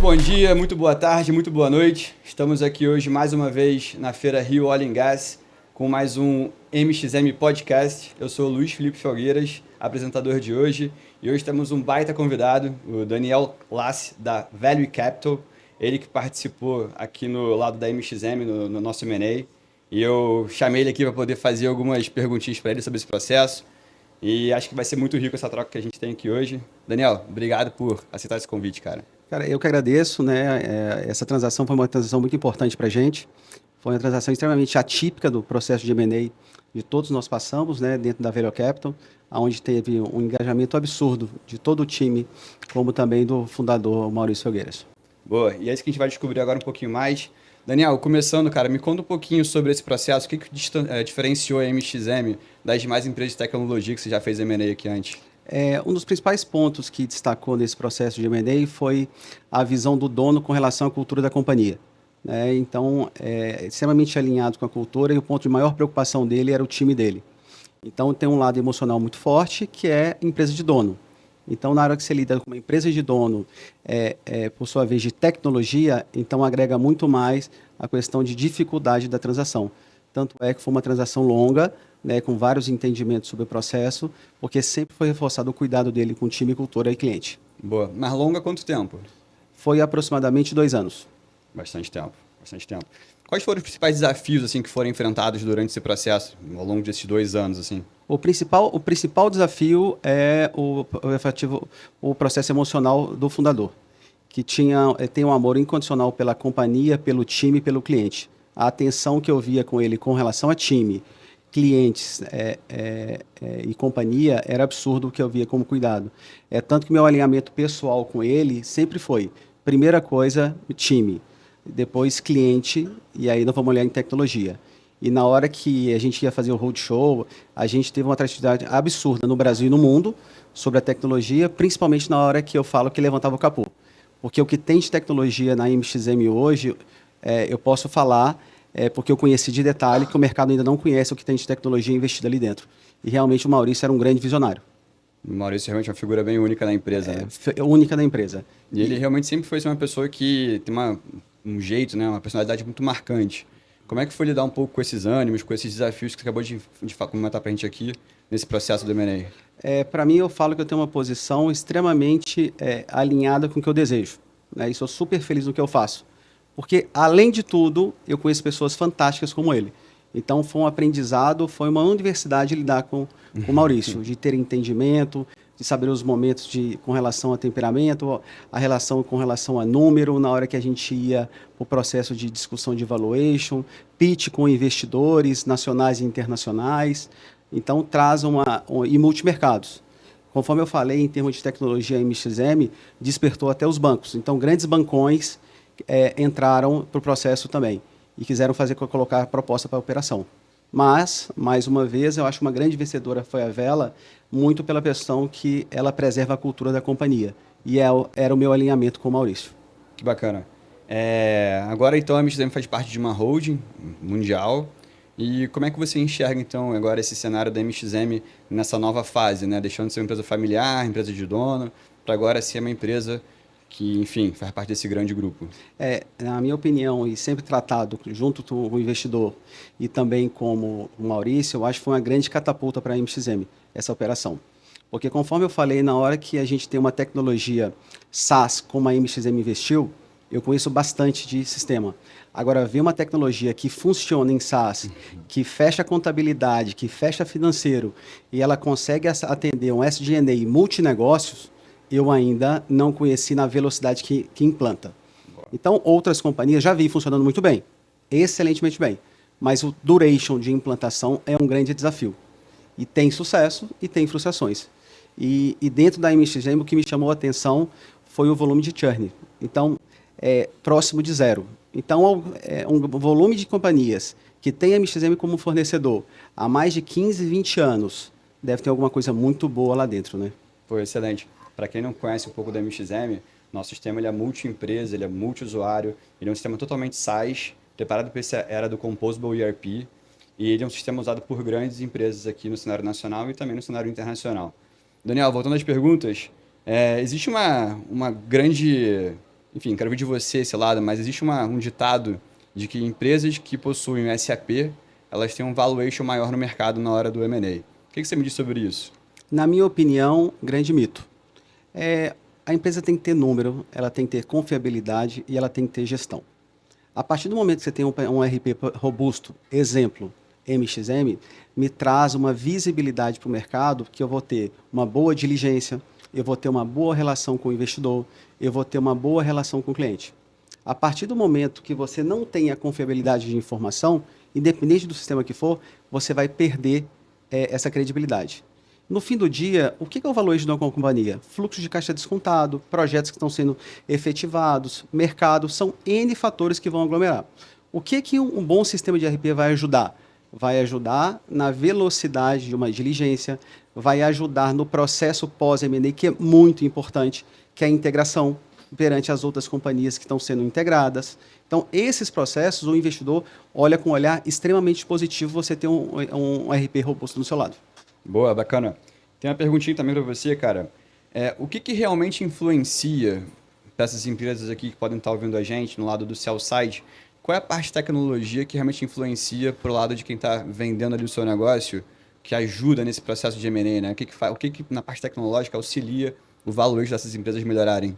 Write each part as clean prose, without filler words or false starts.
bom dia, muito boa tarde, muito boa noite. Estamos aqui hoje mais uma vez na Feira Rio Oil and Gas com mais um MXM Podcast. Eu sou o Luiz Felipe Felgueiras, apresentador de hoje, e hoje temos um baita convidado, o Daniel Lassi, da Value Capital, ele que participou aqui no lado da MXM, no nosso M&A, e eu chamei ele aqui para poder fazer algumas perguntinhas para ele sobre esse processo, e acho que vai ser muito rico essa troca que a gente tem aqui hoje. Daniel, obrigado por aceitar esse convite, cara. Cara, eu que agradeço, né? Essa transação foi uma transação muito importante para a gente. Foi uma transação extremamente atípica do processo de M&A de todos nós passamos, né? Dentro da Value Capital, onde teve um engajamento absurdo de todo o time, como também do fundador Maurício Felgueiras. Boa, e é isso que a gente vai descobrir agora um pouquinho mais. Daniel, começando, cara, me conta um pouquinho sobre esse processo. O que diferenciou a MXM das demais empresas de tecnologia que você já fez M&A aqui antes? Um dos principais pontos que destacou nesse processo de M&A foi a visão do dono com relação à cultura da companhia, né? Então, extremamente alinhado com a cultura, e o ponto de maior preocupação dele era o time dele. Então, tem um lado emocional muito forte, que é empresa de dono. Então, na hora que você lida com uma empresa de dono, por sua vez, de tecnologia, então agrega muito mais a questão de dificuldade da transação. Tanto é que foi uma transação longa, né, com vários entendimentos sobre o processo, porque sempre foi reforçado o cuidado dele com time, cultura e cliente. Boa. Mas longa quanto tempo? Foi aproximadamente 2 anos. Bastante tempo, bastante tempo. Quais foram os principais desafios assim que foram enfrentados durante esse processo, ao longo desses 2 anos? Assim? O principal desafio é o processo emocional do fundador, que tem um amor incondicional pela companhia, pelo time e pelo cliente. A atenção que eu via com ele com relação a time, clientes e companhia era absurdo o que eu via como cuidado. Tanto que meu alinhamento pessoal com ele sempre foi, primeira coisa, time, depois cliente, e aí nós vamos olhar em tecnologia. E na hora que a gente ia fazer o roadshow, a gente teve uma atratividade absurda no Brasil e no mundo sobre a tecnologia, principalmente na hora que eu falo que levantava o capô. Porque o que tem de tecnologia na MXM hoje, eu posso falar, porque eu conheci de detalhe que o mercado ainda não conhece o que tem de tecnologia investida ali dentro. E realmente o Maurício era um grande visionário. O Maurício é realmente uma figura bem única na empresa, né? Única da empresa. E ele realmente sempre foi uma pessoa que tem um jeito, né, uma personalidade muito marcante. Como é que foi lidar um pouco com esses ânimos, com esses desafios que você acabou de comentar para a gente aqui, nesse processo do M&A? Para mim, eu falo que eu tenho uma posição extremamente alinhada com o que eu desejo, né? E sou super feliz no que eu faço. Porque, além de tudo, eu conheço pessoas fantásticas como ele. Então, foi um aprendizado, foi uma universidade lidar com o Maurício, de ter entendimento, de saber os momentos com relação a temperamento, a relação com relação a número, na hora que a gente ia para o processo de discussão de valuation, pitch com investidores nacionais e internacionais. Então, traz e multimercados. Conforme eu falei, em termos de tecnologia, a MXM despertou até os bancos. Então, grandes bancões entraram para o processo também e quiseram colocar a proposta para a operação. Mas, mais uma vez, eu acho que uma grande vencedora foi a Vela, muito pela questão que ela preserva a cultura da companhia. E era o meu alinhamento com o Maurício. Que bacana. Agora, então, a MXM faz parte de uma holding mundial. E como é que você enxerga, então, agora esse cenário da MXM nessa nova fase, né? Deixando de ser uma empresa familiar, empresa de dono, para agora ser uma empresa que, enfim, faz parte desse grande grupo? Na minha opinião, e sempre tratado junto com o investidor e também como o Maurício, eu acho que foi uma grande catapulta para a MXM, essa operação. Porque, conforme eu falei, na hora que a gente tem uma tecnologia SaaS, como a MXM investiu, eu conheço bastante de sistema. Agora, ver uma tecnologia que funciona em SaaS, que fecha a contabilidade, que fecha financeiro, e ela consegue atender um SG&A multinegócios, eu ainda não conheci na velocidade que implanta. Então, outras companhias já vi funcionando muito bem, excelentemente bem, mas o duration de implantação é um grande desafio. E tem sucesso e tem frustrações. E dentro da MXM, o que me chamou a atenção foi o volume de churn. Então, próximo de zero. Então, um volume de companhias que tem a MXM como fornecedor há mais de 15, 20 anos, deve ter alguma coisa muito boa lá dentro, né? Foi excelente. Para quem não conhece um pouco da MXM, nosso sistema ele é multi-empresa, ele é multi-usuário, ele é um sistema totalmente SaaS, preparado para essa era do Composable ERP, e ele é um sistema usado por grandes empresas aqui no cenário nacional e também no cenário internacional. Daniel, voltando às perguntas, existe uma grande enfim, quero ver de você esse lado, mas existe um ditado de que empresas que possuem o SAP, elas têm um valuation maior no mercado na hora do M&A. O que você me diz sobre isso? Na minha opinião, grande mito. A empresa tem que ter número, ela tem que ter confiabilidade e ela tem que ter gestão. A partir do momento que você tem um RP robusto, exemplo, MXM, me traz uma visibilidade para o mercado, que eu vou ter uma boa diligência, eu vou ter uma boa relação com o investidor, eu vou ter uma boa relação com o cliente. A partir do momento que você não tem a confiabilidade de informação, independente do sistema que for, você vai perder essa credibilidade. No fim do dia, o que é o valor de uma companhia? Fluxo de caixa descontado, projetos que estão sendo efetivados, mercado, são N fatores que vão aglomerar. O que um bom sistema de RP vai ajudar? Vai ajudar na velocidade de uma diligência, vai ajudar no processo pós-M&A, que é muito importante, que é a integração perante as outras companhias que estão sendo integradas. Então, esses processos, o investidor olha com um olhar extremamente positivo você ter um RP robusto do seu lado. Boa, bacana. Tem uma perguntinha também para você, cara. O que realmente influencia para essas empresas aqui que podem estar ouvindo a gente no lado do sell side? Qual é a parte de tecnologia que realmente influencia para o lado de quem está vendendo ali o seu negócio, que ajuda nesse processo de M&A, né? O que na parte tecnológica auxilia o valuation dessas empresas melhorarem?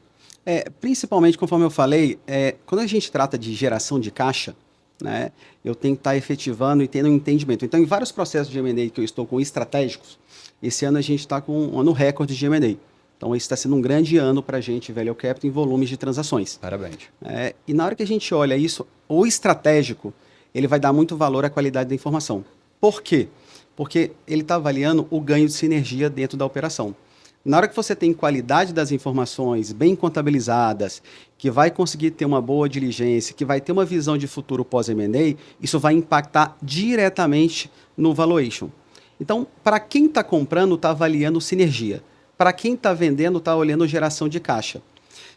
Principalmente, conforme eu falei, quando a gente trata de geração de caixa, né, eu tenho que estar efetivando e tendo um entendimento. Então, em vários processos de M&A que eu estou com estratégicos, esse ano a gente está com um ano recorde de M&A. Então, esse está sendo um grande ano para a gente, Value Capital, em volumes de transações. Parabéns. E na hora que a gente olha isso, o estratégico, ele vai dar muito valor à qualidade da informação. Por quê? Porque ele está avaliando o ganho de sinergia dentro da operação. Na hora que você tem qualidade das informações bem contabilizadas, que vai conseguir ter uma boa diligência, que vai ter uma visão de futuro pós-M&A, isso vai impactar diretamente no valuation. Então, para quem está comprando, está avaliando sinergia. Para quem está vendendo, está olhando geração de caixa.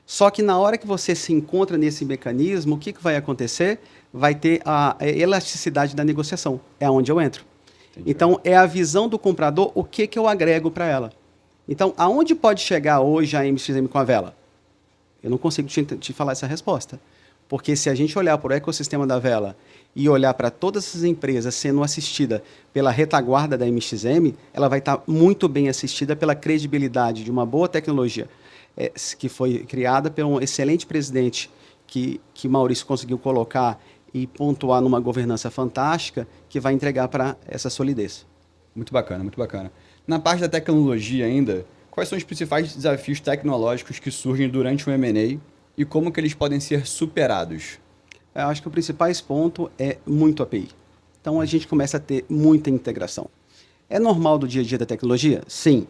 Só que na hora que você se encontra nesse mecanismo, o que vai acontecer? Vai ter a elasticidade da negociação. É onde eu entro. Entendi. Então, é a visão do comprador, o que eu agrego para ela. Então, aonde pode chegar hoje a MXM com a vela? Eu não consigo te falar essa resposta. Porque se a gente olhar para o ecossistema da vela e olhar para todas essas empresas sendo assistida pela retaguarda da MXM, ela vai estar muito bem assistida pela credibilidade de uma boa tecnologia que foi criada por um excelente presidente que Maurício conseguiu colocar e pontuar numa governança fantástica que vai entregar para essa solidez. Muito bacana, muito bacana. Na parte da tecnologia ainda, quais são os principais desafios tecnológicos que surgem durante o M&A e como que eles podem ser superados? Eu acho que o principal ponto é muito API. Então, a gente começa a ter muita integração. É normal do dia a dia da tecnologia? Sim.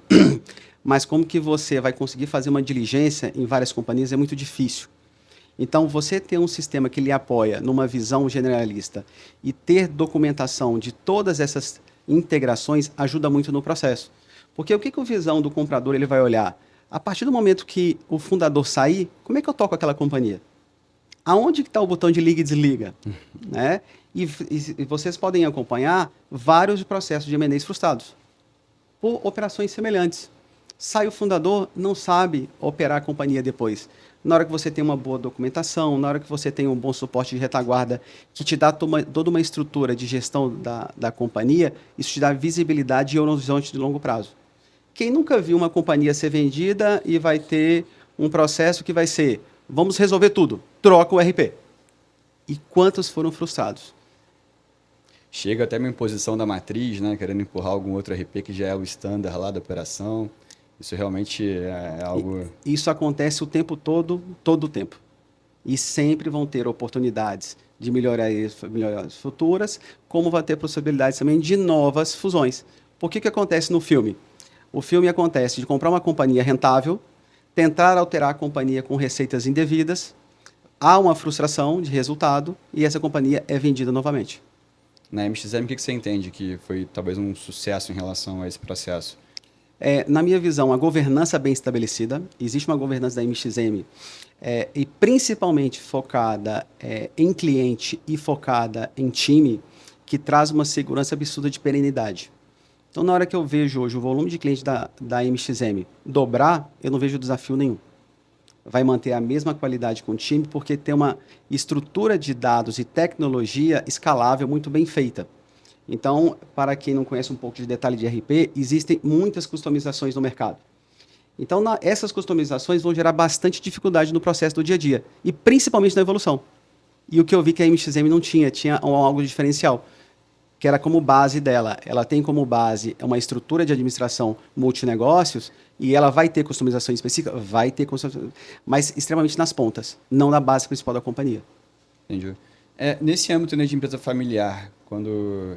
Mas como que você vai conseguir fazer uma diligência em várias companhias é muito difícil. Então, você ter um sistema que lhe apoia numa visão generalista e ter documentação de todas essas integrações ajuda muito no processo. Porque o que a visão do comprador ele vai olhar? A partir do momento que o fundador sair, como é que eu toco aquela companhia? Aonde está o botão de liga e desliga? Né? E vocês podem acompanhar vários processos de M&As frustrados por operações semelhantes. Sai o fundador, não sabe operar a companhia depois. Na hora que você tem uma boa documentação, na hora que você tem um bom suporte de retaguarda, que te dá toda uma estrutura de gestão da companhia, isso te dá visibilidade e horizonte de longo prazo. Quem nunca viu uma companhia ser vendida e vai ter um processo que vai ser, vamos resolver tudo, troca o RP. E quantos foram frustrados? Chega até uma imposição da matriz, né, querendo empurrar algum outro RP que já é o standard lá da operação. Isso realmente é algo... Isso acontece o tempo todo o tempo. E sempre vão ter oportunidades de melhorias futuras, como vai ter possibilidades também de novas fusões. Por que acontece no filme? O filme acontece de comprar uma companhia rentável, tentar alterar a companhia com receitas indevidas, há uma frustração de resultado e essa companhia é vendida novamente. Na MXM, o que você entende que foi talvez um sucesso em relação a esse processo? Na minha visão, a governança bem estabelecida, existe uma governança da MXM e principalmente focada em cliente e focada em time, que traz uma segurança absurda de perenidade. Então, na hora que eu vejo hoje o volume de clientes da MXM dobrar, eu não vejo desafio nenhum. vai manter a mesma qualidade com o time, porque tem uma estrutura de dados e tecnologia escalável muito bem feita. Então, para quem não conhece um pouco de detalhe de RP, existem muitas customizações no mercado. Então, essas customizações vão gerar bastante dificuldade no processo do dia a dia, e principalmente na evolução. E o que eu vi que a MXM não tinha, algo diferencial, que era como base dela. Ela tem como base uma estrutura de administração multinegócios, e ela vai ter customização específica? Vai ter customização, mas extremamente nas pontas, não na base principal da companhia. Entendi. Nesse âmbito, né, de empresa familiar, quando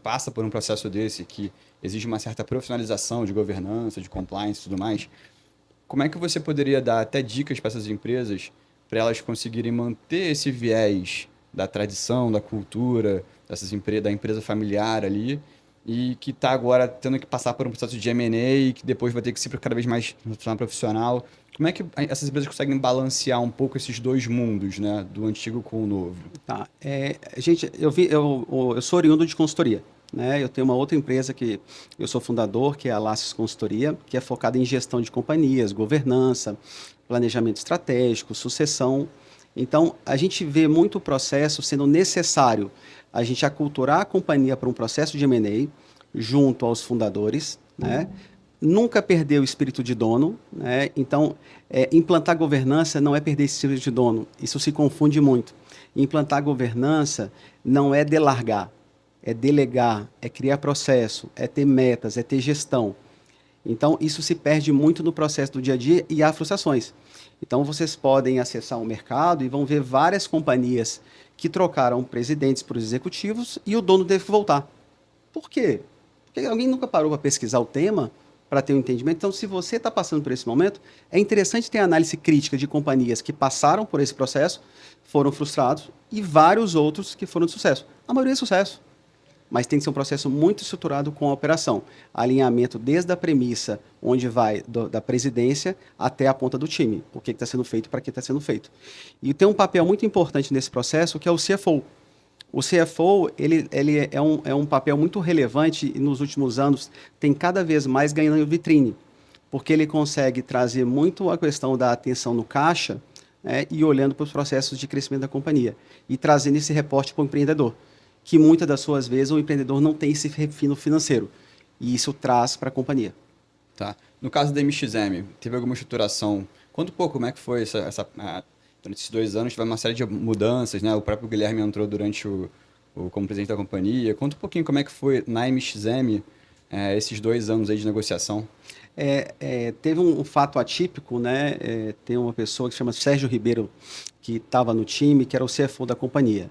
passa por um processo desse, que exige uma certa profissionalização de governança, de compliance e tudo mais, como é que você poderia dar até dicas para essas empresas para elas conseguirem manter esse viés da tradição, da cultura, da empresa familiar ali, e que está agora tendo que passar por um processo de M&A e que depois vai ter que ser cada vez mais profissional? Como é que essas empresas conseguem balancear um pouco esses dois mundos, né, do antigo com o novo? Tá. Gente, eu sou oriundo de consultoria. Né? Eu tenho uma outra empresa que eu sou fundador, que é a Laces Consultoria, que é focada em gestão de companhias, governança, planejamento estratégico, sucessão. Então, a gente vê muito o processo sendo necessário a gente aculturar a companhia para um processo de M&A junto aos fundadores, né? Nunca perder o espírito de dono, né? Então, implantar governança não é perder esse espírito de dono. Isso se confunde muito. Implantar governança não é delargar, é delegar, é criar processo, é ter metas, é ter gestão. Então, isso se perde muito no processo do dia a dia e há frustrações. Então, vocês podem acessar o mercado e vão ver várias companhias que trocaram presidentes por executivos e o dono teve que voltar. Por quê? Porque alguém nunca parou para pesquisar o tema, para ter um entendimento. Então, se você está passando por esse momento, é interessante ter análise crítica de companhias que passaram por esse processo, foram frustrados, e vários outros que foram de sucesso. A maioria é sucesso. Mas tem que ser um processo muito estruturado com a operação. Alinhamento desde a premissa, onde vai da presidência até a ponta do time. O que está sendo feito, para que está sendo feito. E tem um papel muito importante nesse processo, que é o CFO. O CFO ele é um papel muito relevante e nos últimos anos tem cada vez mais ganhando vitrine, porque ele consegue trazer muito a questão da atenção no caixa, né, e olhando para os processos de crescimento da companhia e trazendo esse reporte para o empreendedor, que muitas das suas vezes o empreendedor não tem esse refino financeiro, e isso traz para a companhia. Tá. No caso da MXM, teve alguma estruturação? Conta um pouco como é que foi durante esses 2 anos, tiveram uma série de mudanças, né? O próprio Guilherme entrou como presidente da companhia. Conta um pouquinho como é que foi na MXM esses 2 anos aí de negociação. Teve um fato atípico, né? Tem uma pessoa que se chama Sérgio Ribeiro, que estava no time, que era o CFO da companhia.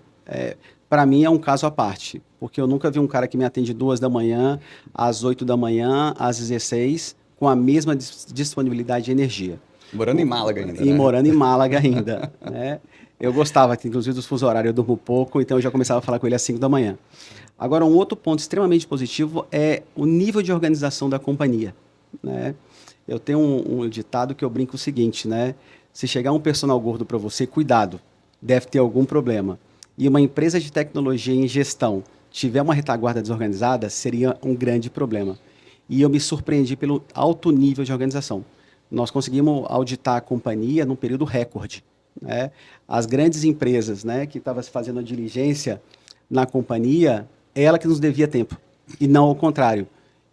Para mim é um caso à parte, porque eu nunca vi um cara que me atende 2 da manhã, às 8 da manhã, às 16, com a mesma disponibilidade de energia. Morando em Málaga ainda, E né? morando em Málaga ainda, né? Eu gostava, inclusive, dos fuso horários, eu durmo pouco, então eu já começava a falar com ele às 5 da manhã. Agora, um outro ponto extremamente positivo é o nível de organização da companhia, né? Eu tenho um ditado que eu brinco o seguinte, né? Se chegar um personal gordo para você, cuidado, deve ter algum problema. E uma empresa de tecnologia em gestão tiver uma retaguarda desorganizada, seria um grande problema. E eu me surpreendi pelo alto nível de organização. Nós conseguimos auditar a companhia num período recorde, né? As grandes empresas, né, que estavam fazendo a diligência na companhia, ela que nos devia tempo, e não ao contrário.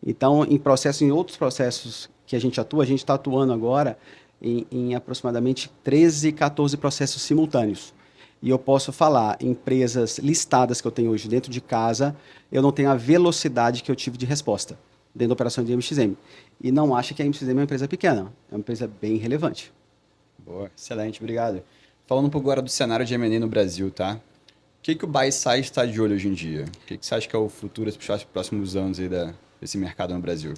Então, em outros processos que a gente está atuando agora em aproximadamente 13, 14 processos simultâneos. E eu posso falar, empresas listadas que eu tenho hoje dentro de casa, eu não tenho a velocidade que eu tive de resposta dentro da operação de MXM. E não acho que a MXM é uma empresa pequena, é uma empresa bem relevante. Boa, excelente, obrigado. Falando um pouco agora do cenário de M&A no Brasil, tá? O que o buy-side está de olho hoje em dia? O que você acha que é o futuro dos próximos anos aí desse mercado no Brasil?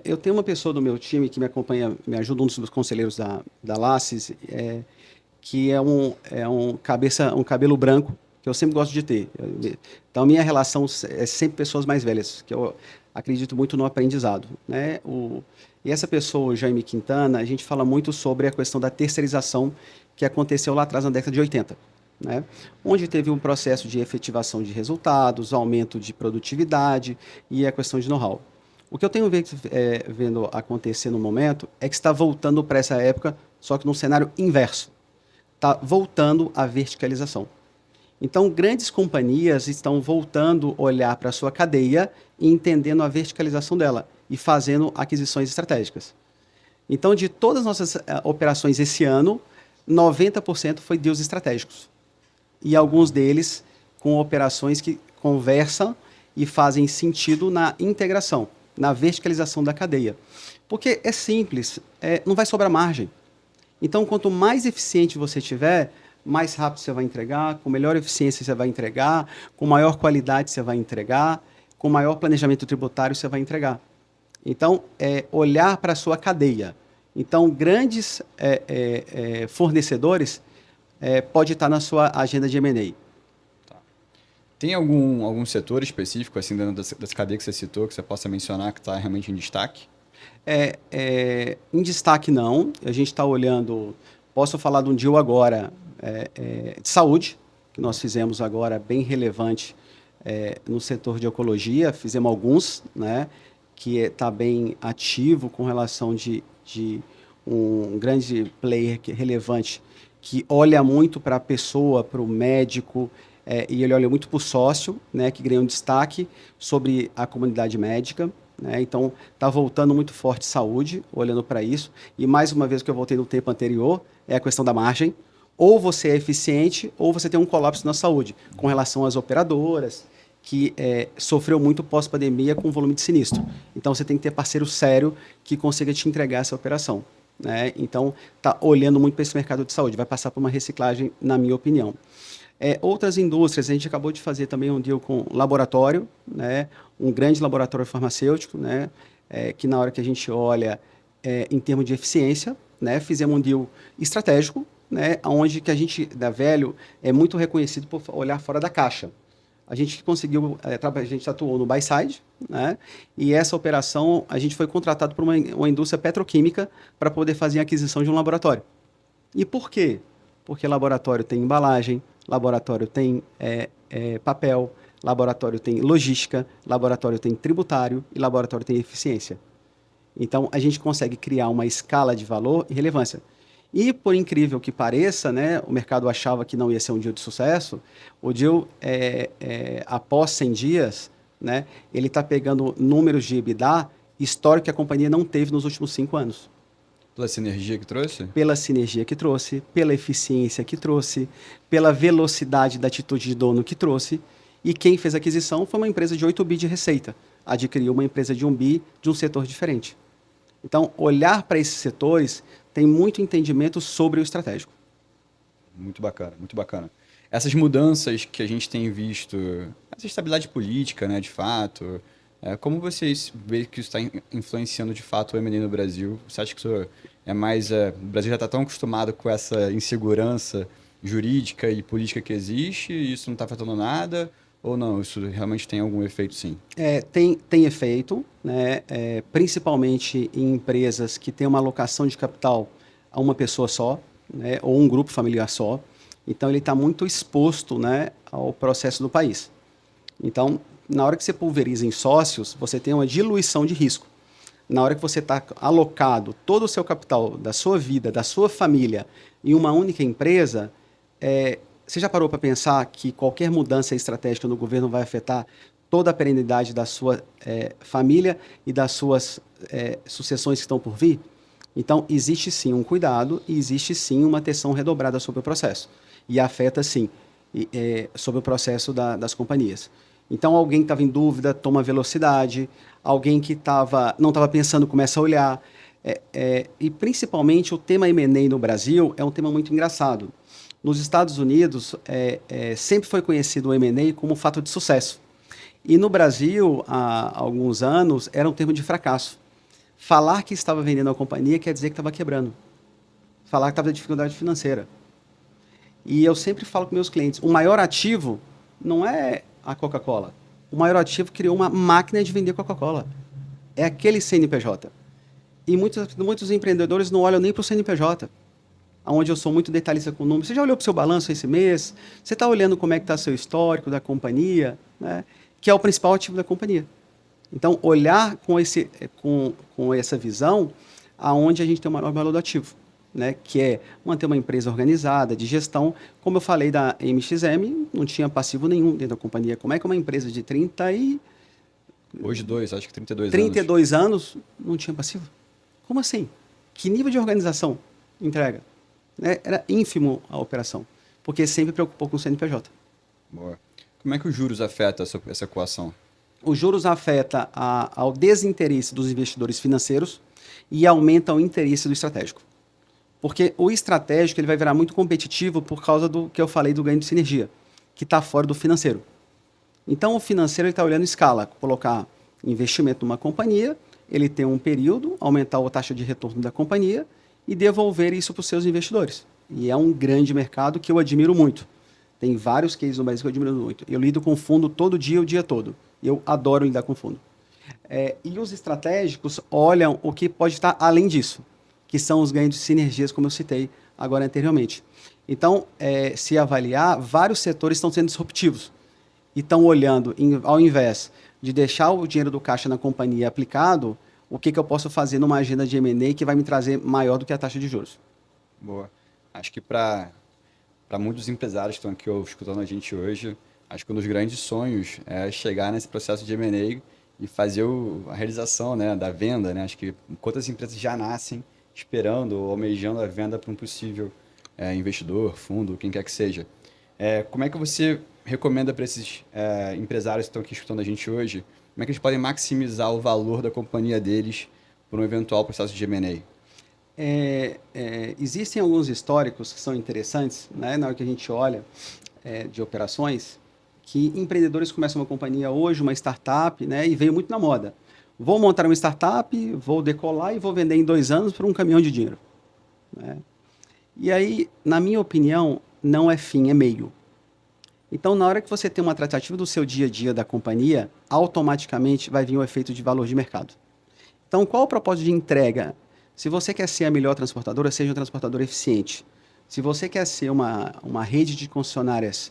Eu tenho uma pessoa do meu time que me acompanha, me ajuda, um dos conselheiros da Laces, que é um cabelo branco, que eu sempre gosto de ter. Então, a minha relação é sempre pessoas mais velhas, que eu acredito muito no aprendizado, né? E essa pessoa, o Jaime Quintana, a gente fala muito sobre a questão da terceirização que aconteceu lá atrás, na década de 80, né? Onde teve um processo de efetivação de resultados, aumento de produtividade e a questão de know-how. O que eu tenho vendo acontecer no momento é que está voltando para essa época, só que num cenário inverso. Está voltando a verticalização. Então, grandes companhias estão voltando a olhar para a sua cadeia e entendendo a verticalização dela e fazendo aquisições estratégicas. Então, de todas as nossas operações esse ano, 90% foi deals estratégicos. E alguns deles com operações que conversam e fazem sentido na integração, na verticalização da cadeia. Porque é simples, não vai sobrar margem. Então, quanto mais eficiente você tiver, mais rápido você vai entregar, com melhor eficiência você vai entregar, com maior qualidade você vai entregar, com maior planejamento tributário você vai entregar. Então, olhar para a sua cadeia. Então, grandes fornecedores pode estar na sua agenda de M&A. Tá. Tem algum setor específico, assim, dentro dessa cadeia que você citou, que você possa mencionar que está realmente em destaque? Em destaque, não. A gente está olhando... Posso falar de um deal agora de saúde, que nós fizemos agora, bem relevante no setor de oncologia. Fizemos alguns, né, que está bem ativo com relação de um grande player relevante que olha muito para a pessoa, para o médico, e ele olha muito para o sócio, né, que ganha um destaque sobre a comunidade médica. Né? Então, está voltando muito forte saúde, olhando para isso. E mais uma vez, o que eu voltei no tempo anterior, é a questão da margem. Ou você é eficiente, ou você tem um colapso na saúde, com relação às operadoras, que sofreu muito pós-pandemia com volume de sinistro. Então, você tem que ter parceiro sério que consiga te entregar essa operação. Né? Então, está olhando muito para esse mercado de saúde. Vai passar por uma reciclagem, na minha opinião. Outras indústrias, a gente acabou de fazer também um deal com laboratório, né? Um grande laboratório farmacêutico, né? Que na hora que a gente olha em termos de eficiência, né? Fizemos um deal estratégico, né? Onde que a gente, da Velho, é muito reconhecido por olhar fora da caixa. A gente conseguiu, a gente atuou no buy side, né? E essa operação, a gente foi contratado por uma indústria petroquímica para poder fazer a aquisição de um laboratório. E por quê? Porque laboratório tem embalagem, laboratório tem papel, laboratório tem logística, laboratório tem tributário e laboratório tem eficiência. Então, a gente consegue criar uma escala de valor e relevância. E, por incrível que pareça, né, o mercado achava que não ia ser um deal de sucesso, o deal, após 100 dias, né, ele está pegando números de EBITDA histórico que a companhia não teve nos últimos 5 anos. Pela sinergia que trouxe? Pela sinergia que trouxe, pela eficiência que trouxe, pela velocidade da atitude de dono que trouxe. E quem fez a aquisição foi uma empresa de 8 bi de receita. Adquiriu uma empresa de 1 bi de um setor diferente. Então, olhar para esses setores tem muito entendimento sobre o estratégico. Muito bacana, muito bacana. Essas mudanças que a gente tem visto, essa estabilidade política, né, de fato, como vocês veem que isso está influenciando de fato o M&A no Brasil? Você acha que isso é mais... o Brasil já está tão acostumado com essa insegurança jurídica e política que existe e isso não está afetando nada? Ou não, isso realmente tem algum efeito, sim? Tem efeito, né? Principalmente em empresas que têm uma alocação de capital a uma pessoa só, né? Ou um grupo familiar só. Então, ele está muito exposto, né, ao processo do país. Então, na hora que você pulveriza em sócios, você tem uma diluição de risco. Na hora que você está alocado todo o seu capital, da sua vida, da sua família, em uma única empresa, você já parou para pensar que qualquer mudança estratégica no governo vai afetar toda a perenidade da sua família e das suas sucessões que estão por vir? Então, existe sim um cuidado e existe sim uma atenção redobrada sobre o processo. E afeta sim sobre o processo das companhias. Então, alguém que estava em dúvida toma velocidade, alguém que não estava pensando começa a olhar. E, principalmente, o tema M&A no Brasil é um tema muito engraçado. Nos Estados Unidos, sempre foi conhecido o M&A como um fato de sucesso. E no Brasil, há alguns anos, era um termo de fracasso. Falar que estava vendendo a companhia quer dizer que estava quebrando. Falar que estava em dificuldade financeira. E eu sempre falo com meus clientes, o maior ativo não é a Coca-Cola. O maior ativo criou uma máquina de vender Coca-Cola. É aquele CNPJ. E muitos empreendedores não olham nem para o CNPJ. Onde eu sou muito detalhista com números. Você já olhou para o seu balanço esse mês? Você está olhando como é que está seu histórico da companhia, né? Que é o principal ativo da companhia. Então, olhar com essa visão aonde a gente tem o maior valor do ativo, né? Que é manter uma empresa organizada, de gestão. Como eu falei da MXM, não tinha passivo nenhum dentro da companhia. Como é que uma empresa de Hoje acho que 32 anos. 32 anos não tinha passivo? Como assim? Que nível de organização entrega? Né? Era ínfimo a operação, porque sempre preocupou com o CNPJ. Boa. Como é que os juros afetam essa equação? Os juros afetam ao desinteresse dos investidores financeiros e aumenta o interesse do estratégico. Porque o estratégico ele vai virar muito competitivo por causa do que eu falei do ganho de sinergia, que está fora do financeiro. Então, o financeiro está olhando escala, colocar investimento numa companhia, ele tem um período, aumentar a taxa de retorno da companhia e devolver isso para os seus investidores. E é um grande mercado que eu admiro muito. Tem vários cases no Brasil que eu admiro muito. Eu lido com fundo todo dia, o dia todo. Eu adoro lidar com fundo. E os estratégicos olham o que pode estar além disso, que são os ganhos de sinergias, como eu citei agora anteriormente. Então, se avaliar, vários setores estão sendo disruptivos e estão olhando, ao invés de deixar o dinheiro do caixa na companhia aplicado, o que eu posso fazer numa agenda de M&A que vai me trazer maior do que a taxa de juros. Boa. Acho que para muitos empresários que estão aqui escutando a gente hoje, acho que um dos grandes sonhos é chegar nesse processo de M&A e fazer a realização, né, da venda. Né? Acho que quantas empresas já nascem esperando ou almejando a venda para um possível investidor, fundo, quem quer que seja. Como é que você recomenda para esses empresários que estão aqui escutando a gente hoje, como é que eles podem maximizar o valor da companhia deles por um eventual processo de M&A? Existem alguns históricos que são interessantes, né, na hora que a gente olha de operações, que empreendedores começam uma companhia hoje, uma startup, né, e veio muito na moda. Vou montar uma startup, vou decolar e vou vender em 2 anos por um caminhão de dinheiro. Né? E aí, na minha opinião, não é fim, é meio. Então, na hora que você tem uma tratativa do seu dia a dia da companhia, automaticamente vai vir o efeito de valor de mercado. Então, qual o propósito de entrega? Se você quer ser a melhor transportadora, seja um transportador eficiente. Se você quer ser uma rede de concessionárias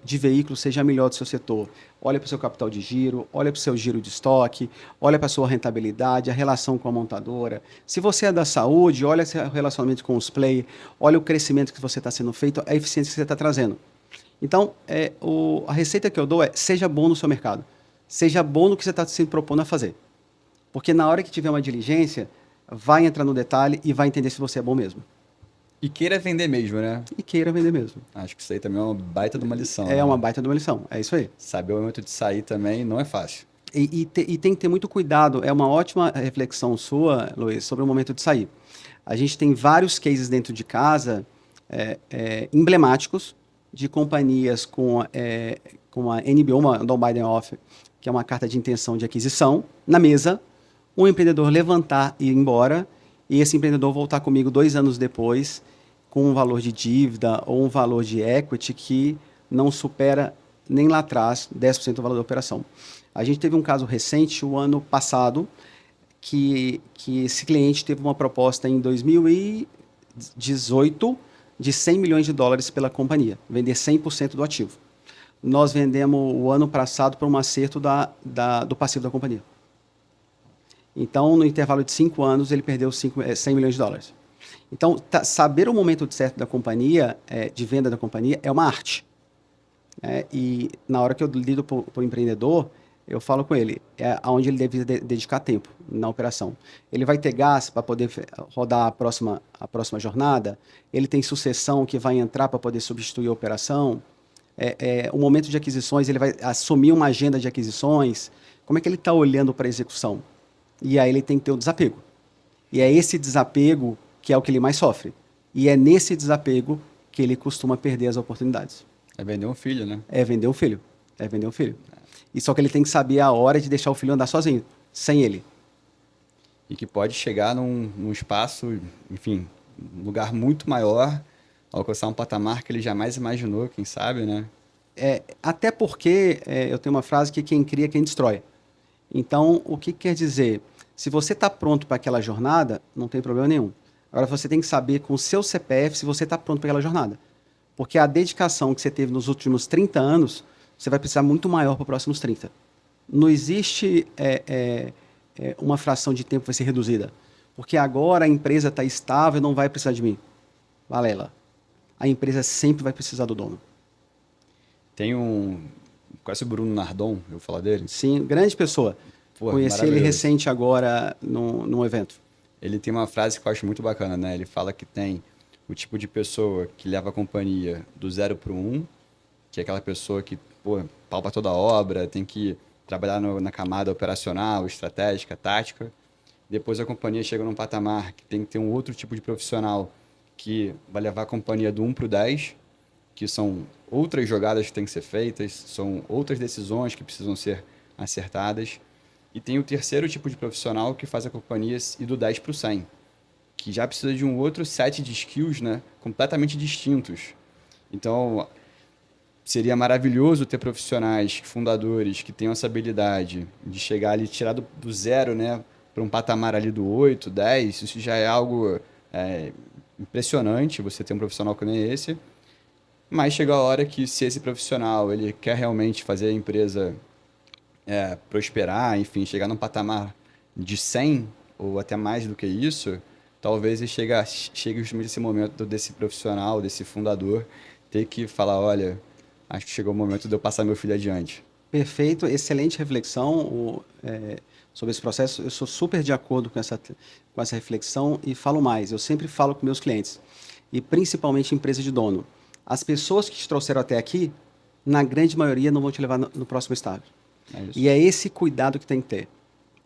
de veículos, seja a melhor do seu setor. Olha para o seu capital de giro, olha para o seu giro de estoque, olha para a sua rentabilidade, a relação com a montadora. Se você é da saúde, olha o relacionamento com os players, olha o crescimento que você está sendo feito, a eficiência que você está trazendo. Então, a receita que eu dou seja bom no seu mercado. Seja bom no que você está se propondo a fazer. Porque na hora que tiver uma diligência, vai entrar no detalhe e vai entender se você é bom mesmo. E queira vender mesmo, né? E queira vender mesmo. Acho que isso aí também é uma baita de uma lição. É uma baita de uma lição, é isso aí. Saber o momento de sair também não é fácil. E tem que ter muito cuidado. É uma ótima reflexão sua, Luiz, sobre o momento de sair. A gente tem vários cases dentro de casa emblemáticos de companhias com a NBO, uma Non-Binding Offer, que é uma carta de intenção de aquisição, na mesa, um empreendedor levantar e ir embora, e esse empreendedor voltar comigo 2 anos depois, com um valor de dívida ou um valor de equity que não supera nem lá atrás 10% do valor da operação. A gente teve um caso recente, o ano passado, que esse cliente teve uma proposta em 2018 de 100 milhões de dólares pela companhia, vender 100% do ativo. Nós vendemos o ano passado por um acerto do passivo da companhia. Então, no intervalo de 5 anos, ele perdeu 100 milhões de dólares. Então, saber o momento certo da companhia, de venda da companhia, é uma arte. E na hora que eu lido para o empreendedor, eu falo com ele, aonde ele deve dedicar tempo na operação. Ele vai ter gás para poder rodar a próxima jornada? Ele tem sucessão que vai entrar para poder substituir a operação? O momento de aquisições, ele vai assumir uma agenda de aquisições? Como é que ele está olhando para a execução? E aí ele tem que ter o desapego. E é esse desapego que é o que ele mais sofre. E é nesse desapego que ele costuma perder as oportunidades. É vender um filho, né? É vender um filho. E só que ele tem que saber a hora de deixar o filho andar sozinho, sem ele. E que pode chegar num espaço, enfim, um lugar muito maior, alcançar um patamar que ele jamais imaginou, quem sabe, né? Até porque eu tenho uma frase que quem cria, quem destrói. Então, o que quer dizer? Se você está pronto para aquela jornada, não tem problema nenhum. Agora, você tem que saber com o seu CPF se você está pronto para aquela jornada. Porque a dedicação que você teve nos últimos 30 anos, você vai precisar muito maior para os próximos 30. Não existe uma fração de tempo que vai ser reduzida. Porque agora a empresa está estável e não vai precisar de mim. Balela. A empresa sempre vai precisar do dono. Tem conhece o Bruno Nardon, eu vou falar dele? Sim, grande pessoa. Pô, Conheci ele maravilhoso. recente agora num evento. Ele tem uma frase que eu acho muito bacana, né? Ele fala que tem o tipo de pessoa que leva a companhia do 0 para o 1, que é aquela pessoa que, pô, palpa toda a obra, tem que trabalhar na camada operacional, estratégica, tática. Depois a companhia chega num patamar que tem que ter um outro tipo de profissional que vai levar a companhia do 1 para o 10, que são outras jogadas que têm que ser feitas, são outras decisões que precisam ser acertadas. E tem o terceiro tipo de profissional que faz a companhia ir do 10 para o 100, que já precisa de um outro set de skills, né, completamente distintos. Então, seria maravilhoso ter profissionais, fundadores, que tenham essa habilidade de chegar ali, tirar do zero, né, para um patamar ali do 8, 10. Isso já é algo impressionante, você ter um profissional que nem esse. Mas chega a hora que, se esse profissional ele quer realmente fazer a empresa prosperar, enfim, chegar num patamar de 100 ou até mais do que isso, talvez ele chegue justamente esse momento desse profissional, desse fundador, ter que falar, olha, acho que chegou o momento de eu passar meu filho adiante. Perfeito, excelente reflexão sobre esse processo. Eu sou super de acordo com essa reflexão e falo mais. Eu sempre falo com meus clientes, e principalmente empresa de dono. As pessoas que te trouxeram até aqui, na grande maioria, não vão te levar no próximo estágio. E é esse cuidado que tem que ter.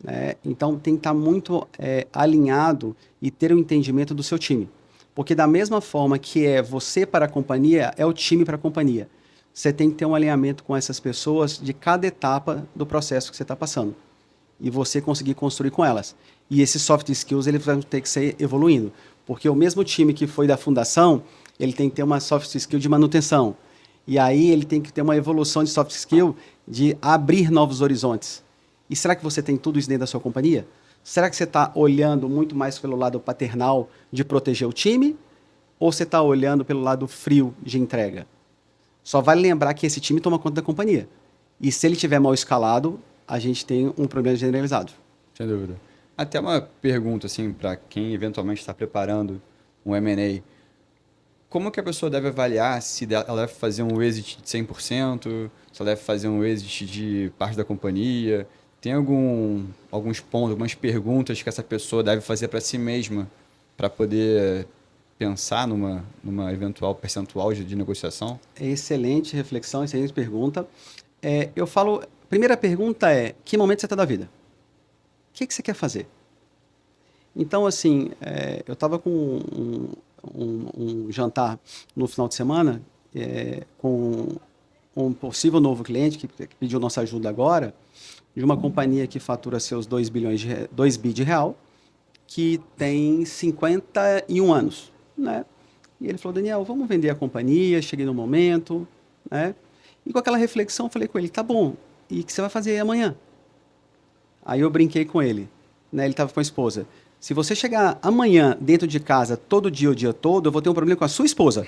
Né? Então, tem que estar muito alinhado e ter o entendimento do seu time. Porque da mesma forma que é você para a companhia, é o time para a companhia. Você tem que ter um alinhamento com essas pessoas de cada etapa do processo que você está passando. E você conseguir construir com elas. E esses soft skills, eles vão ter que ser evoluindo. Porque o mesmo time que foi da fundação, ele tem que ter uma soft skill de manutenção. E aí ele tem que ter uma evolução de soft skill de abrir novos horizontes. E será que você tem tudo isso dentro da sua companhia? Será que você está olhando muito mais pelo lado paternal de proteger o time? Ou você está olhando pelo lado frio de entrega? Só vale lembrar que esse time toma conta da companhia. E se ele tiver mal escalado, a gente tem um problema generalizado. Sem dúvida. Até uma pergunta, assim, para quem eventualmente está preparando um M&A. Como que a pessoa deve avaliar se ela deve fazer um exit de 100%, se ela deve fazer um exit de parte da companhia? Tem alguns pontos, algumas perguntas que essa pessoa deve fazer para si mesma para poder pensar numa eventual percentual de negociação? Excelente reflexão, excelente pergunta. Eu falo, primeira pergunta é, que momento você está da vida? O que você quer fazer? Então, assim, eu estava com um jantar no final de semana com um possível novo cliente que pediu nossa ajuda agora, de uma companhia que fatura seus 2 bi de real, que tem 51 anos, né? E ele falou, Daniel, vamos vender a companhia, cheguei no momento, né? E com aquela reflexão, eu falei com ele, tá bom, e o que você vai fazer amanhã? Aí eu brinquei com ele, né? Ele estava com a esposa. Se você chegar amanhã dentro de casa, todo dia, o dia todo, eu vou ter um problema com a sua esposa,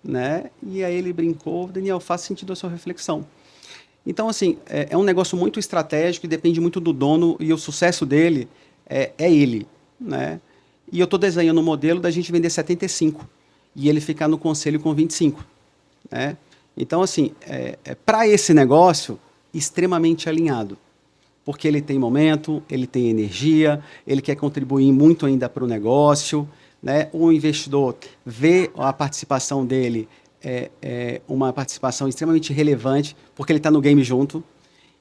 né? E aí ele brincou, Daniel, faz sentido a sua reflexão. Então, assim, é um negócio muito estratégico e depende muito do dono e o sucesso dele é ele, né? E eu estou desenhando um modelo da gente vender 75 e ele ficar no conselho com 25, né? Então, assim, para esse negócio, extremamente alinhado. Porque ele tem momento, ele tem energia, ele quer contribuir muito ainda para o negócio, né? O investidor vê a participação dele uma participação extremamente relevante, porque ele está no game junto.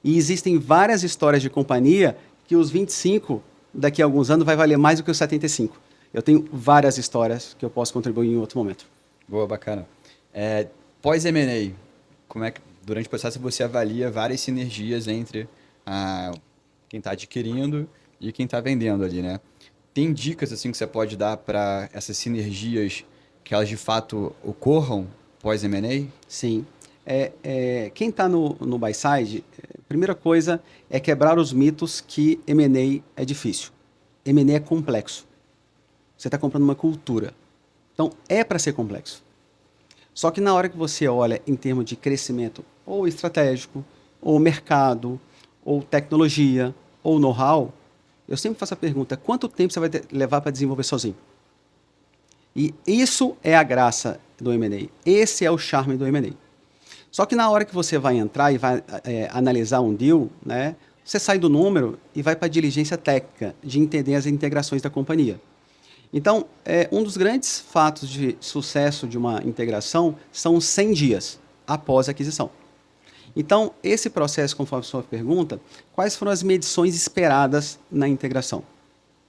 E existem várias histórias de companhia que os 25, daqui a alguns anos, vai valer mais do que os 75. Eu tenho várias histórias que eu posso contribuir em outro momento. Boa, bacana. Pós-M&A, como é que durante o processo você avalia várias sinergias entre quem está adquirindo e quem está vendendo ali, né? Tem dicas assim que você pode dar para essas sinergias que elas de fato ocorram pós-M&A? Sim. Quem está no buy side, primeira coisa é quebrar os mitos que M&A é difícil. M&A é complexo. Você está comprando uma cultura. Então, é para ser complexo. Só que na hora que você olha em termos de crescimento ou estratégico, ou mercado, ou tecnologia, ou know-how, eu sempre faço a pergunta, quanto tempo você vai levar para desenvolver sozinho? E isso é a graça do M&A. Esse é o charme do M&A. Só que na hora que você vai entrar e vai analisar um deal, né, você sai do número e vai para a diligência técnica, de entender as integrações da companhia. Então, um dos grandes fatos de sucesso de uma integração são os 100 dias após a aquisição. Então, esse processo, conforme a sua pergunta, quais foram as medições esperadas na integração?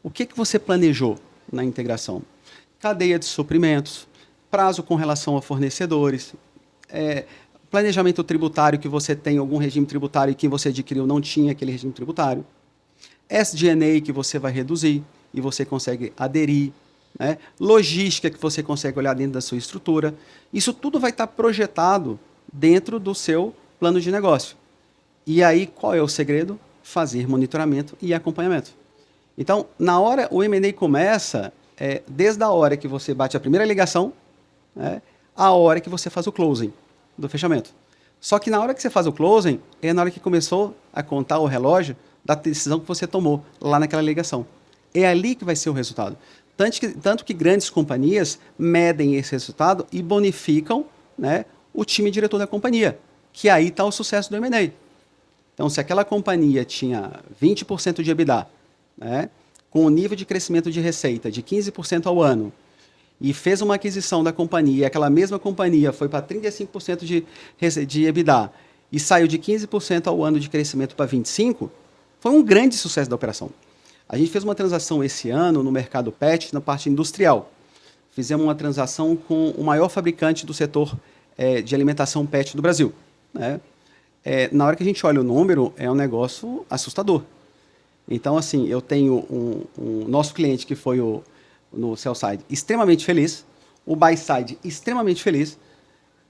O que você planejou na integração? Cadeia de suprimentos, prazo com relação a fornecedores, planejamento tributário, que você tem algum regime tributário e que você adquiriu não tinha aquele regime tributário, SG&A que você vai reduzir e você consegue aderir, né? Logística que você consegue olhar dentro da sua estrutura. Isso tudo vai estar projetado dentro do seu plano de negócio. E aí, qual é o segredo? Fazer monitoramento e acompanhamento. Então, na hora, o M&A começa desde a hora que você bate a primeira ligação, né, a hora que você faz o closing do fechamento. Só que na hora que você faz o closing, é na hora que começou a contar o relógio da decisão que você tomou lá naquela ligação. É ali que vai ser o resultado. Tanto que grandes companhias medem esse resultado e bonificam, né, o time diretor da companhia, que aí está o sucesso do M&A. Então, se aquela companhia tinha 20% de EBITDA, né, com um nível de crescimento de receita de 15% ao ano, e fez uma aquisição da companhia, e aquela mesma companhia foi para 35% de EBITDA, e saiu de 15% ao ano de crescimento para 25%, foi um grande sucesso da operação. A gente fez uma transação esse ano no mercado pet, na parte industrial. Fizemos uma transação com o maior fabricante do setor de alimentação pet do Brasil, né? Na hora que a gente olha o número, é um negócio assustador. Então, assim, eu tenho um nosso cliente que foi no sell side extremamente feliz, o buy side extremamente feliz,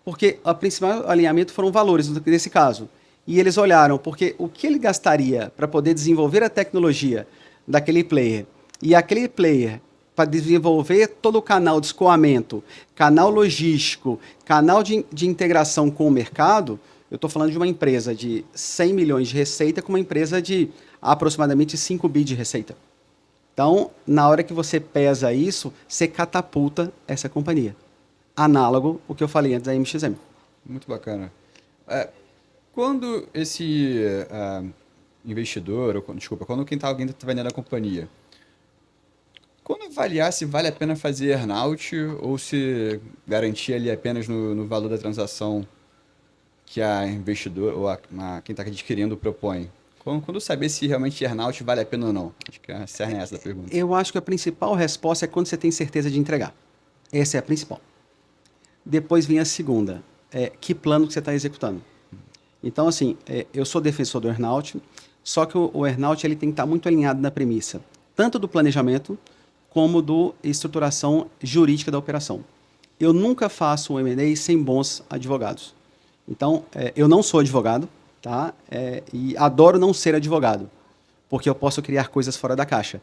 porque o principal alinhamento foram valores nesse caso. E eles olharam, porque o que ele gastaria para poder desenvolver a tecnologia daquele player e aquele player para desenvolver todo o canal de escoamento, canal logístico, canal de integração com o mercado, eu estou falando de uma empresa de 100 milhões de receita com uma empresa de aproximadamente 5 bi de receita. Então, na hora que você pesa isso, você catapulta essa companhia. Análogo ao que eu falei antes da MXM. Muito bacana. Quando esse investidor, quando alguém está vendendo a companhia, quando avaliar se vale a pena fazer earn-out ou se garantir ali apenas no valor da transação que a investidor ou quem está adquirindo propõe? Quando saber se realmente earn-out vale a pena ou não? Acho que a cerne é essa da pergunta. Eu acho que a principal resposta é quando você tem certeza de entregar. Essa é a principal. Depois vem a segunda. Que plano que você está executando? Então, assim, eu sou defensor do earn-out, só que o earn-out ele tem que estar muito alinhado na premissa, tanto do planejamento como da estruturação jurídica da operação. Eu nunca faço um M&A sem bons advogados. Então, eu não sou advogado, tá? E adoro não ser advogado, porque eu posso criar coisas fora da caixa.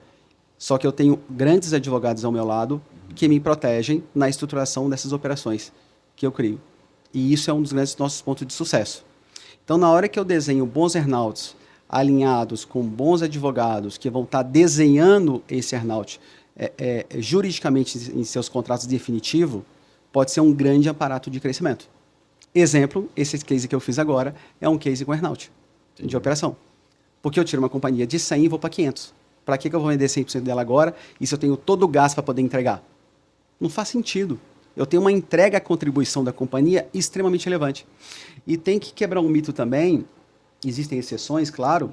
Só que eu tenho grandes advogados ao meu lado que me protegem na estruturação dessas operações que eu crio. E isso é um dos grandes nossos pontos de sucesso. Então, na hora que eu desenho bons earn-outs alinhados com bons advogados que vão estar desenhando esse earn-out juridicamente em seus contratos definitivos, pode ser um grande aparato de crescimento. Exemplo, esse case que eu fiz agora é um case com earn-out de operação. Porque eu tiro uma companhia de 100 e vou para 500. Para que eu vou vender 100% dela agora e se eu tenho todo o gasto para poder entregar? Não faz sentido. Eu tenho uma entrega à contribuição da companhia extremamente relevante. E tem que quebrar um mito também, existem exceções, claro,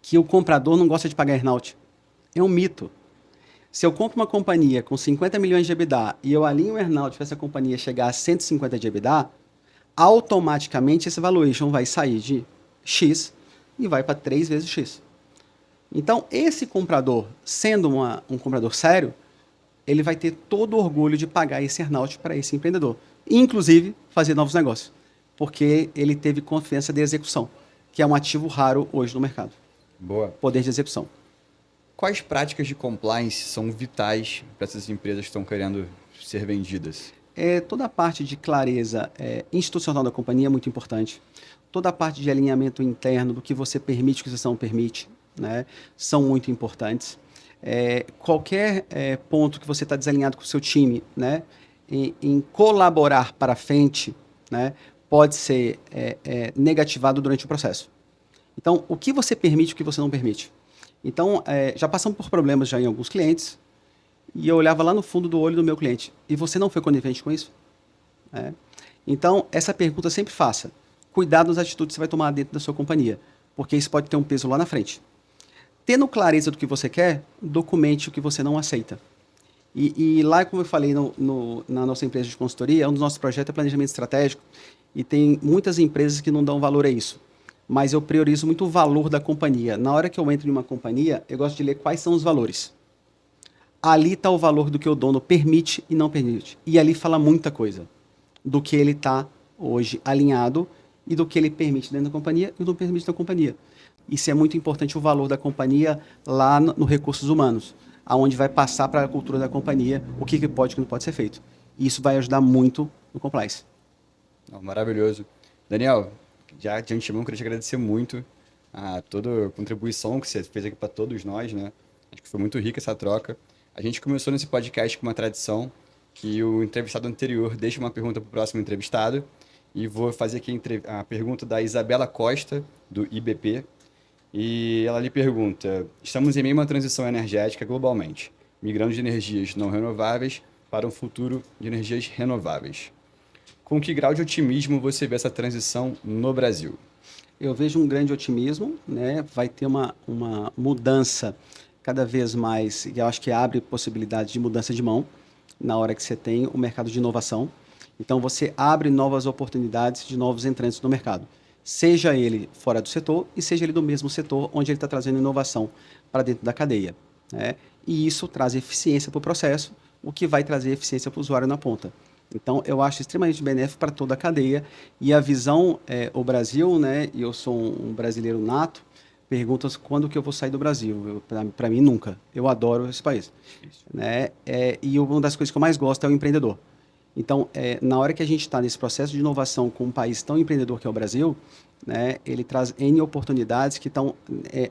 que o comprador não gosta de pagar earn-out. É um mito. Se eu compro uma companhia com 50 milhões de EBITDA e eu alinho o earn-out para essa companhia chegar a 150 de EBITDA, automaticamente esse valuation vai sair de X e vai para 3 vezes X. Então, esse comprador, sendo um comprador sério, ele vai ter todo o orgulho de pagar esse earn-out para esse empreendedor. Inclusive, fazer novos negócios. Porque ele teve confiança de execução, que é um ativo raro hoje no mercado. Boa. Poder de execução. Quais práticas de compliance são vitais para essas empresas que estão querendo ser vendidas? Toda a parte de clareza institucional da companhia é muito importante. toda a parte de alinhamento interno do que você permite e o que você não permite, né, são muito importantes. Qualquer ponto que você está desalinhado com o seu time, né, em colaborar para frente, né, pode ser negativado durante o processo. Então, o que você permite e o que você não permite? Então, já passamos por problemas já em alguns clientes, e eu olhava lá no fundo do olho do meu cliente, e você não foi conivente com isso? Então, essa pergunta sempre faça. Cuidado nas atitudes que você vai tomar dentro da sua companhia, porque isso pode ter um peso lá na frente. Tendo clareza do que você quer, documente o que você não aceita. E lá, como eu falei na nossa empresa de consultoria, um dos nossos projetos é planejamento estratégico, e tem muitas empresas que não dão valor a isso. Mas eu priorizo muito o valor da companhia. Na hora que eu entro em uma companhia, eu gosto de ler quais são os valores. Ali está o valor do que o dono permite e não permite. E ali fala muita coisa do que ele está hoje alinhado e do que ele permite dentro da companhia e não permite na companhia. Isso é muito importante, o valor da companhia lá no Recursos Humanos, aonde vai passar para a cultura da companhia o que pode e o que não pode ser feito. E isso vai ajudar muito no compliance. Maravilhoso. Daniel, já de antemão, queria te agradecer muito a toda a contribuição que você fez aqui para todos nós, né? Acho que foi muito rica essa troca. A gente começou nesse podcast com uma tradição que o entrevistado anterior deixa uma pergunta para o próximo entrevistado. E vou fazer aqui a pergunta da Isabela Costa, do IBP. E ela lhe pergunta: estamos em meio a uma transição energética globalmente, migrando de energias não renováveis para um futuro de energias renováveis. Com que grau de otimismo você vê essa transição no Brasil? Eu vejo um grande otimismo, né? Vai ter uma mudança cada vez mais, e eu acho que abre possibilidade de mudança de mão na hora que você tem o mercado de inovação. Então, você abre novas oportunidades de novos entrantes no mercado, seja ele fora do setor e seja ele do mesmo setor, onde ele está trazendo inovação para dentro da cadeia, né? E isso traz eficiência para o processo, o que vai trazer eficiência para o usuário na ponta. Então, eu acho extremamente benéfico para toda a cadeia. E a visão, o Brasil, né, e eu sou um brasileiro nato, perguntam quando que eu vou sair do Brasil. Para mim, nunca. Eu adoro esse país. Né? E uma das coisas que eu mais gosto é o empreendedor. Então, na hora que a gente está nesse processo de inovação com um país tão empreendedor que é o Brasil, né, ele traz N oportunidades que estão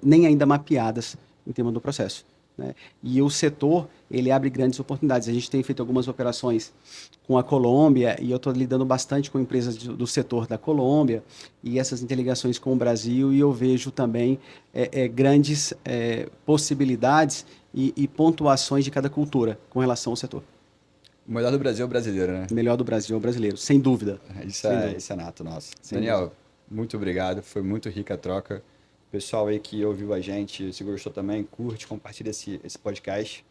nem ainda mapeadas em termos do processo. Né? E o setor, ele abre grandes oportunidades. A gente tem feito algumas operações com a Colômbia e eu estou lidando bastante com empresas do setor da Colômbia e essas interligações com o Brasil, e eu vejo também grandes possibilidades e pontuações de cada cultura com relação ao setor. O melhor do Brasil é o brasileiro, né? O melhor do Brasil é o brasileiro, sem dúvida. Isso é nato nosso. Daniel, muito obrigado. Foi muito rica a troca. Pessoal aí que ouviu a gente, se gostou também, curte, compartilha esse podcast.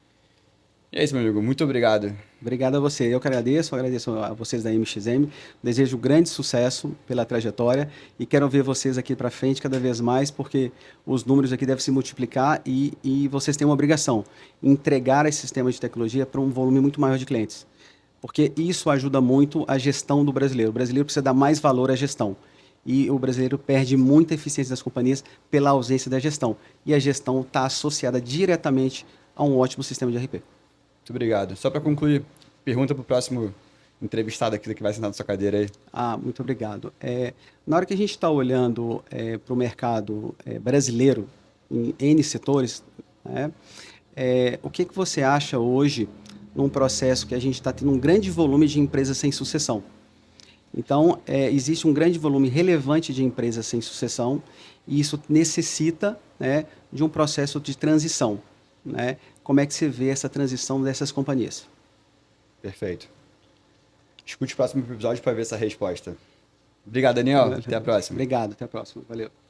E é isso, meu amigo. Muito obrigado. Obrigado a você. Eu que agradeço a vocês da MXM. Desejo grande sucesso pela trajetória e quero ver vocês aqui para frente cada vez mais, porque os números aqui devem se multiplicar e vocês têm uma obrigação, entregar esse sistema de tecnologia para um volume muito maior de clientes. Porque isso ajuda muito a gestão do brasileiro. O brasileiro precisa dar mais valor à gestão. E o brasileiro perde muita eficiência das companhias pela ausência da gestão. E a gestão está associada diretamente a um ótimo sistema de RP. Muito obrigado. Só para concluir, pergunta para o próximo entrevistado aqui que vai sentar na sua cadeira aí. Muito obrigado. Na hora que a gente está olhando para o mercado brasileiro, em N setores, né, o que você acha hoje num processo que a gente está tendo um grande volume de empresas sem sucessão? Então, existe um grande volume relevante de empresas sem sucessão e isso necessita, né, de um processo de transição. Né? Como é que você vê essa transição dessas companhias? Perfeito. Escute o próximo episódio para ver essa resposta. Obrigado, Daniel. Até a próxima. Obrigado, até a próxima. Valeu.